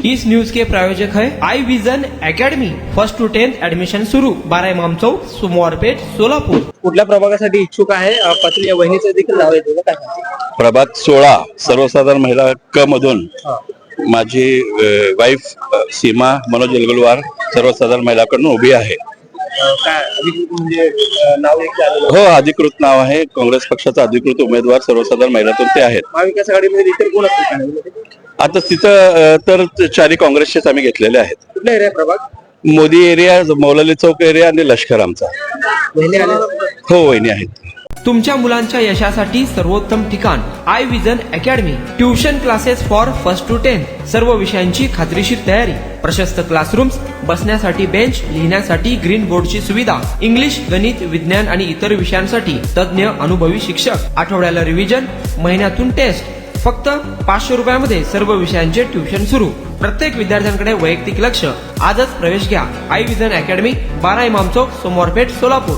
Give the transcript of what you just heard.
इस news के प्रायोजक है I Vision Academy. 1st to 10th admission सुरू। 12 इमाम चौक, सोमवारपेठ, सोलापूर। कुठल्या प्रभागासाठी इच्छुक आहे पाटील या वहिनीचं देखील नाव येते का काय? प्रभाग 16 सर्वसाधारण महिला क मधून माझी वाईफ सीमा मनोज जलगलवार सर्वसाधारण महिलाकडून उभी आहे. काय अधिकृत म्हणजे नाव एक आलेलं हो, अधिकृत नाव आहे. काँग्रेस पक्षाचा अधिकृत उमेदवार सर्वसाधारण महिलातून ते आहेत. महाविकास आघाडीमध्ये इतर कोण असतील? आता तिथं तर 4 काँग्रेसचेच आम्ही घेतलेले आहेत. कुठला एरिया प्रभाग? मोदी एरिया, मौलाली चौक एरिया आणि लष्कर आमचा. वहिनी आले हो, वहिनी आहेत. तुमच्या मुलांच्या यशासाठी सर्वोत्तम ठिकाण I vision academy. Tuition classes for 1st to 10th, सर्व विषयांची खात्रीशीर तयारी, प्रशस्त क्लासरूम्स, बसण्यासाठी बेंच, लिहिण्यासाठी ग्रीन बोर्डची सुविधा, इंग्लिश, गणित, विज्ञान आणि इतर विषयांसाठी तज्ञ अनुभवी शिक्षक, आठवड्याला रिव्हिजन, महिन्यातून टेस्ट. फक्त 500 रुपयामध्ये सर्व विषयांचे ट्युशन सुरू. प्रत्येक विद्यार्थ्यांकडे वैयक्तिक लक्ष. आजच प्रवेश घ्या. I vision academy, 12 Imam Chowk, Somwarpeth, Solapur.